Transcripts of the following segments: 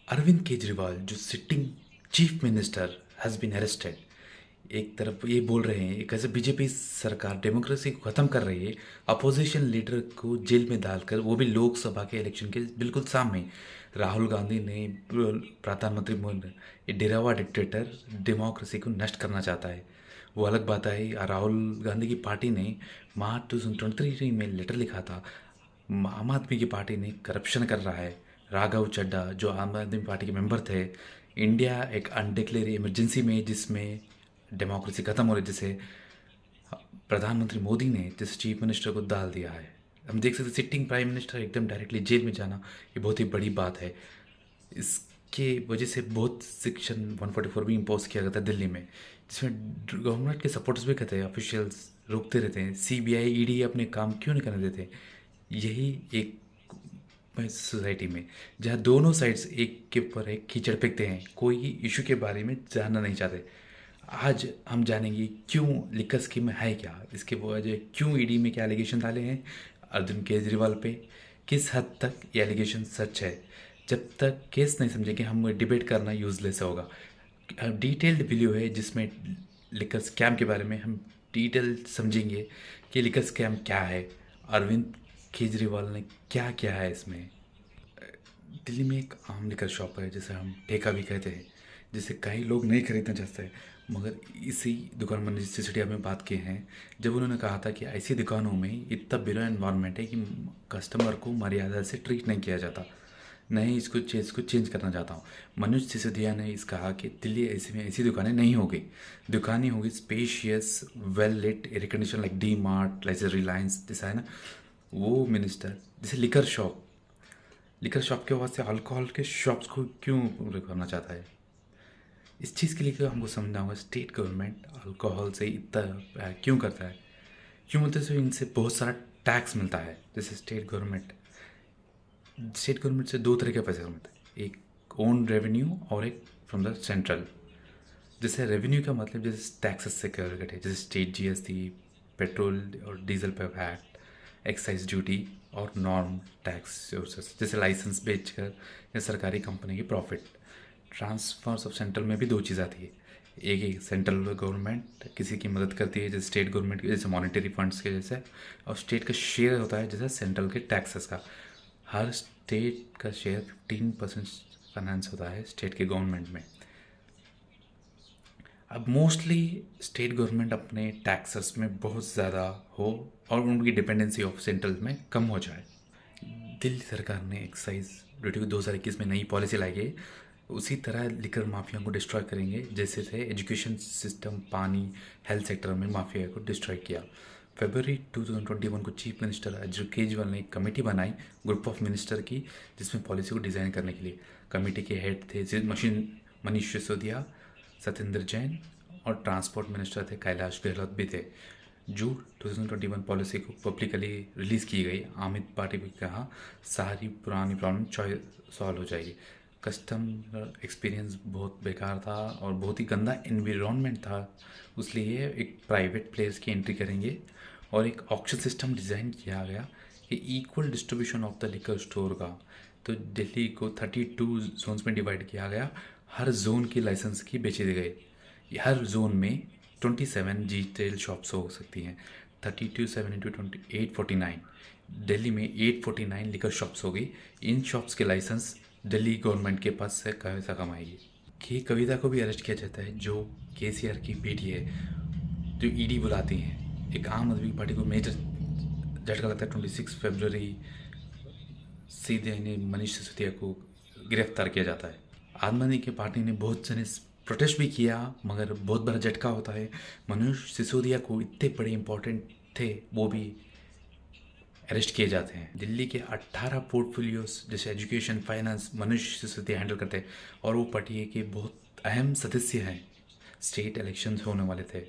अरविंद केजरीवाल जो sitting chief minister has been arrested. एक तरफ ये बोल रहे हैं एक ऐसे बीजेपी सरकार डेमोक्रेसी को ख़त्म कर रही है, अपोजिशन लीडर को जेल में डालकर, वो भी लोकसभा के इलेक्शन के बिल्कुल सामने। राहुल गांधी ने प्रधानमंत्री मोदी, ये डेरावा डिक्टेटर डेमोक्रेसी को नष्ट करना चाहता है। वो अलग बात है, राहुल गांधी की पार्टी ने मार्च 2023 में लेटर लिखा था, आम आदमी की पार्टी ने करप्शन कर रहा है। राघव चड्ढा जो आम आदमी पार्टी के मेंबर थे, इंडिया एक अनडिक्लेयर इमरजेंसी में जिसमें डेमोक्रेसी खत्म हो रही, जिसे प्रधानमंत्री मोदी ने जिस चीफ मिनिस्टर को डाल दिया है। हम देख सकते सिटिंग प्राइम मिनिस्टर एकदम डायरेक्टली जेल में जाना, ये बहुत ही बड़ी बात है। इसके वजह से बहुत सेक्शन 144 भी इम्पोज किया गया था दिल्ली में, जिसमें गवर्नमेंट के सपोर्टर्स भी कहते हैं, ऑफिशियल्स रोकते रहते हैं, सीबीआई ईडी अपने काम क्यों नहीं करने देते। यही एक सोसाइटी में जहाँ दोनों साइड्स एक के ऊपर एक कीचड़ फेंकते हैं, कोई इशू के बारे में जानना नहीं चाहते। आज हम जानेंगे क्यों लिकर स्कीम में है क्या, इसके वजह क्यों ईडी में क्या एलिगेशन डाले हैं अरविंद केजरीवाल पे, किस हद तक ये एलिगेशन सच है। जब तक केस नहीं समझेंगे हम डिबेट करना यूजलेस होगा। डिटेल्ड वीडियो है जिसमें लिकर स्कैम के बारे में हम डिटेल समझेंगे कि लिकर स्कैम क्या है, अरविंद केजरीवाल ने क्या किया है इसमें। दिल्ली में एक आम लिकर शॉप है जिसे हम ठेका भी कहते हैं, जिसे कई लोग नहीं खरीदना चाहते हैं, मगर इसी दुकान में सिसोदिया में बात किए हैं, जब उन्होंने कहा था कि ऐसी दुकानों में इतना बुरा एनवायरनमेंट है कि कस्टमर को मर्यादा से ट्रीट नहीं किया जाता। नहीं, इसको चीज़ को चेंज करना चाहता हूँ। मनोज सिसोदिया ने इस कहा कि दिल्ली ऐसे में ऐसी दुकानें नहीं होगी, दुकानें होगी spacious well lit air condition like DMart, like Reliance जैसा है ना, वो मिनिस्टर जैसे लिकर शॉप के वास्ते अल्कोहल के शॉप्स को क्यों करना चाहता है। इस चीज़ के लिए तो हमको समझना होगा स्टेट गवर्नमेंट अल्कोहल से इतना क्यों करता है। क्यों बोलते हैं, इनसे बहुत सारा टैक्स मिलता है। जैसे स्टेट गवर्नमेंट से दो तरह के पैसे मिलते हैं, एक ओन रेवेन्यू और एक फ्रॉम द सेंट्रल। जैसे रेवेन्यू का मतलब जैसे टैक्सेस से करेक्ट है, जैसे स्टेट जीएसटी, पेट्रोल और डीजल पर वैट, एक्साइज ड्यूटी और नॉर्म टैक्स सोर्सेस जैसे लाइसेंस बेचकर या सरकारी कंपनी की प्रॉफिट। ट्रांसफर्स ऑफ सेंट्रल में भी दो चीज़ आती है, एक सेंट्रल गवर्नमेंट किसी की मदद करती है जैसे स्टेट गवर्नमेंट की, जैसे मॉनेटरी फंड्स के जैसे, और स्टेट का शेयर होता है जैसे सेंट्रल के टैक्सेस का। हर स्टेट का शेयर 15% फाइनेंस होता है स्टेट के गवर्नमेंट में। अब मोस्टली स्टेट गवर्नमेंट अपने टैक्सेस में बहुत ज़्यादा हो और उनकी डिपेंडेंसी ऑफ सेंट्रल में कम हो जाए। दिल्ली सरकार ने एक्साइज ड्यूटी को 2021 में नई पॉलिसी लाई है, उसी तरह लिकर माफिया को डिस्ट्रॉय करेंगे जैसे थे एजुकेशन सिस्टम, पानी, हेल्थ सेक्टर में माफिया को डिस्ट्रॉय किया। फरवरी 2021 को चीफ मिनिस्टर अरविंद केजरीवाल ने एक कमेटी बनाई ग्रुप ऑफ मिनिस्टर की, जिसमें पॉलिसी को डिज़ाइन करने के लिए कमेटी के हेड थे मनीष सिसोदिया, सत्येंद्र जैन, और ट्रांसपोर्ट मिनिस्टर थे कैलाश गहलोत भी थे। जून 2021 पॉलिसी को पब्लिकली रिलीज़ की गई। अमित पाटिल ने कहा सारी पुरानी प्रॉब्लम सॉल्व हो जाएगी। कस्टमर एक्सपीरियंस बहुत बेकार था और बहुत ही गंदा एनवायरनमेंट था, इसलिए एक प्राइवेट प्लेयर्स की एंट्री करेंगे और एक ऑक्शन सिस्टम डिज़ाइन किया गया कि equal distribution of the liquor store का। तो दिल्ली को 32 जोन्स में डिवाइड किया गया, हर जोन की लाइसेंस की बेची दी गई। हर जोन में 27 रिटेल शॉप्स हो सकती हैं। 32 7 इंटू 20 849, दिल्ली में 849 लिकर शॉप्स हो गई। इन शॉप्स के लाइसेंस दिल्ली गवर्नमेंट के पास से पैसा कमाएगी। कि कविता को भी अरेस्ट किया जाता है जो केसीआर की बेटी है, जो ईडी बुलाती हैं। एक आम आदमी पार्टी को मेजर झटका लगता है। 26 फरवरी सीधे ने मनीष सिसोदिया को गिरफ्तार किया जाता है। आम आदमी की पार्टी ने बहुत जने प्रोटेस्ट भी किया, मगर बहुत बड़ा झटका होता है। मनीष सिसोदिया को इतने बड़े इंपॉर्टेंट थे, वो भी अरेस्ट किए जाते हैं। दिल्ली के 18 पोर्टफोलियोज जैसे education, finance Manish Sisodia handle करते हैं, और वो पार्टी के बहुत अहम सदस्य हैं। स्टेट इलेक्शंस होने वाले थे।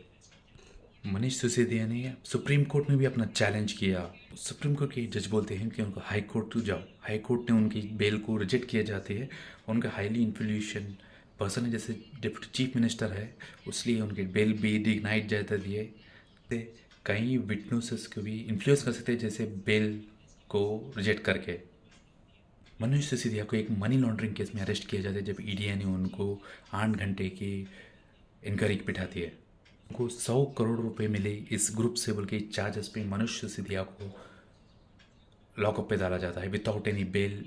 मनीष सिसोदिया ने सुप्रीम कोर्ट में भी अपना चैलेंज किया। सुप्रीम कोर्ट के जज बोलते हैं कि उनको हाई कोर्ट तो जाओ। हाई कोर्ट ने उनकी बेल को रिजेक्ट किया जाती है। उनका हाईली इन्फ्लुएंशियल पर्सन है, जैसे डिप्टी चीफ मिनिस्टर है, इसलिए उनकी बेल भी डिनाइड जाता दिए। कई विटनेसेस को भी इन्फ्लुएंस कर सकते हैं, जैसे बेल को रिजेक्ट करके। मनोज सिसोदिया को एक मनी लॉन्ड्रिंग केस में अरेस्ट किया जाता है जब ईडी ने उनको 8 घंटे की इंक्वायरी बिठाती है। उनको 100 करोड़ रुपए मिले इस ग्रुप से बोल के चार्जेस पे मनोज सिसोदिया को लॉकअप पे डाला जाता है विदाउट एनी बेल।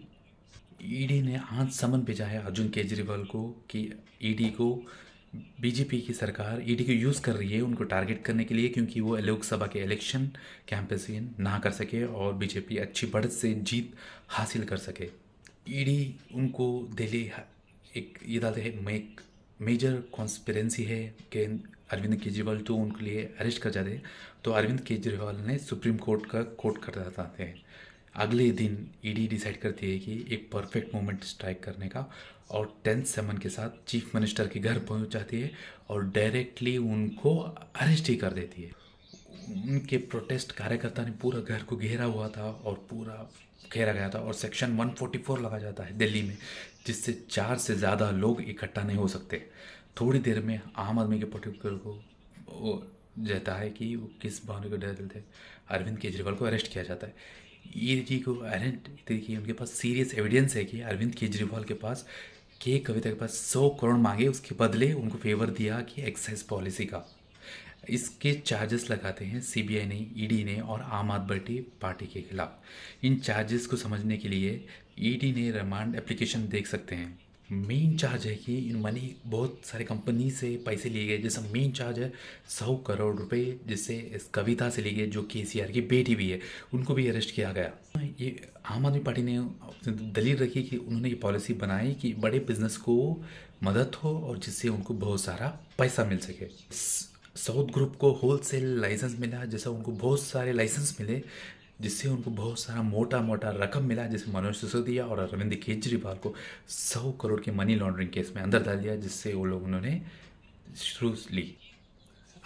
ईडी ने आज समन भेजा है अर्जुन केजरीवाल को कि ईडी को बीजेपी की सरकार ईडी को यूज़ कर रही है उनको टारगेट करने के लिए, क्योंकि वो लोकसभा के इलेक्शन कैंपेन ना कर सके और बीजेपी अच्छी बढ़त से जीत हासिल कर सके। ईडी उनको दिल्ली एक ये डालते हैं एक मेजर कॉन्स्पिरेंसी है कि अरविंद केजरीवाल तो उनके लिए अरेस्ट कर जाते हैं, तो अरविंद केजरीवाल ने सुप्रीम कोर्ट का कोर्ट कर जाते हैं। अगले दिन ईडी डिसाइड करती है कि एक परफेक्ट मोमेंट स्ट्राइक करने का और 10th समन के साथ चीफ मिनिस्टर के घर पहुंच जाती है और डायरेक्टली उनको अरेस्ट ही कर देती है। उनके प्रोटेस्ट कार्यकर्ता ने पूरा घर को घेरा हुआ था और पूरा घेरा गया था और सेक्शन 144 लगा जाता है दिल्ली में, जिससे 4 से ज़्यादा लोग इकट्ठा नहीं हो सकते। थोड़ी देर में आम आदमी के पॉलिटिकल को वो जाता है कि वो किस बहाने को डर थे, अरविंद केजरीवाल को अरेस्ट किया जाता है। ईडी को अरेस्ट देखिए उनके पास सीरियस एविडेंस है कि अरविंद केजरीवाल के पास के कविता के पास 100 करोड़ मांगे, उसके बदले उनको फेवर दिया कि एक्साइज पॉलिसी का। इसके चार्जेस लगाते हैं सीबीआई ने, ईडी ने और आम आदमी पार्टी के खिलाफ। इन चार्जेस को समझने के लिए ईडी ने रिमांड एप्लीकेशन देख सकते हैं। मेन चार्ज है कि इन मनी बहुत सारे कंपनी से पैसे लिए गए, जैसा मेन चार्ज है 100 करोड़ रुपए जिससे इस कविता से लिए गए जो केसीआर की बेटी भी है, उनको भी अरेस्ट किया गया। ये आम आदमी पार्टी ने दलील रखी कि उन्होंने ये पॉलिसी बनाई कि बड़े बिजनेस को मदद हो और जिससे उनको बहुत सारा पैसा मिल सके। साउथ ग्रुप को होलसेल लाइसेंस मिला, जैसा उनको बहुत सारे लाइसेंस मिले जिससे उनको बहुत सारा मोटा मोटा रकम मिला, जिसमें मनोज सिसोदिया और अरविंद केजरीवाल को 100 करोड़ के मनी लॉन्ड्रिंग केस में अंदर डाल दिया, जिससे वो लोग उन्होंने शुरू ली।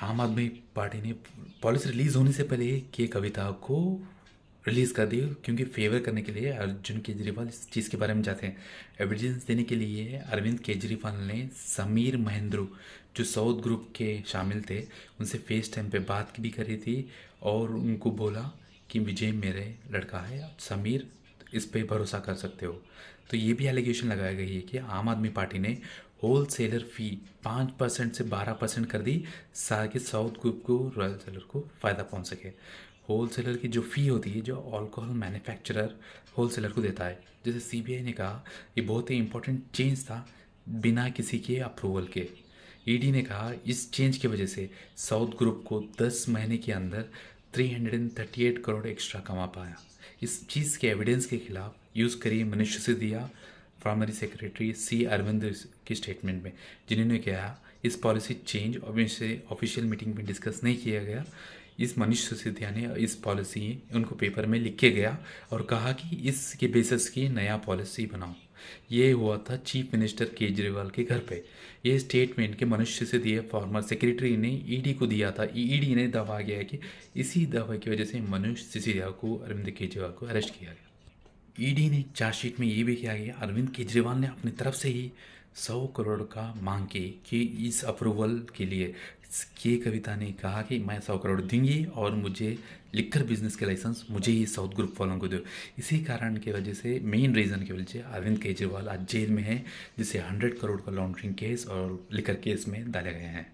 आम आदमी पार्टी ने पॉलिसी रिलीज़ होने से पहले के कविता को रिलीज़ कर दी, क्योंकि फेवर करने के लिए अर्जुन केजरीवाल इस चीज़ के बारे में चाहते हैं। एविडेंस देने के लिए अरविंद केजरीवाल ने समीर महेंद्र जो साउथ ग्रुप के शामिल थे उनसे फेस टाइम पे बात भी करी थी और उनको बोला कि विजय मेरे लड़का है, समीर इस पे भरोसा कर सकते हो। तो ये भी एलिगेशन लगाया गई है कि आम आदमी पार्टी ने होल सेलर फी 5% से 12% कर दी ताकि साउथ ग्रुप को रॉयल सेलर को फ़ायदा पहुंच सके। होल सेलर की जो फ़ी होती है जो अल्कोहल मैन्युफैक्चरर होल सेलर को देता है, जैसे सीबीआई ने कहा ये बहुत ही इंपॉर्टेंट चेंज था बिना किसी के अप्रूवल के। ईडी ने कहा इस चेंज की वजह से साउथ ग्रुप को 10 महीने के अंदर 338 करोड़ एक्स्ट्रा कमा पाया। इस चीज़ के एविडेंस के खिलाफ यूज़ करिए मनोज सिसोदिया प्राइमरी सेक्रेटरी सी अरविंद की स्टेटमेंट में, जिन्होंने कहा इस पॉलिसी चेंज ऑफिशियल मीटिंग में डिस्कस नहीं किया गया। इस मनोज सिसोदिया ने इस पॉलिसी उनको पेपर में लिख के गया और कहा कि इसके बेसिस की नया पॉलिसी बनाओ। ये हुआ था चीफ मिनिस्टर केजरीवाल के घर पे। ये स्टेटमेंट के मनोज सिसोदिया फॉर्मर सेक्रेटरी ने ईडी को दिया था। ईडी ने दावा किया है कि इसी दावा की वजह से मनोज सिसोदिया को अरविंद केजरीवाल को अरेस्ट किया गया। ईडी ने चार्जशीट में ये भी किया गया अरविंद केजरीवाल ने अपनी तरफ से ही 100 करोड़ का मांग की कि इस अप्रूवल के लिए के कविता ने कहा कि मैं 100 करोड़ दूंगी और मुझे लिकर बिजनेस के लाइसेंस मुझे ही साउथ ग्रुप वालों को दो। इसी कारण की वजह से मेन रीज़न की वजह से अरविंद केजरीवाल आज जेल में है, जिसे 100 करोड़ का लॉन्ड्रिंग केस और लिकर केस में डाले गए हैं।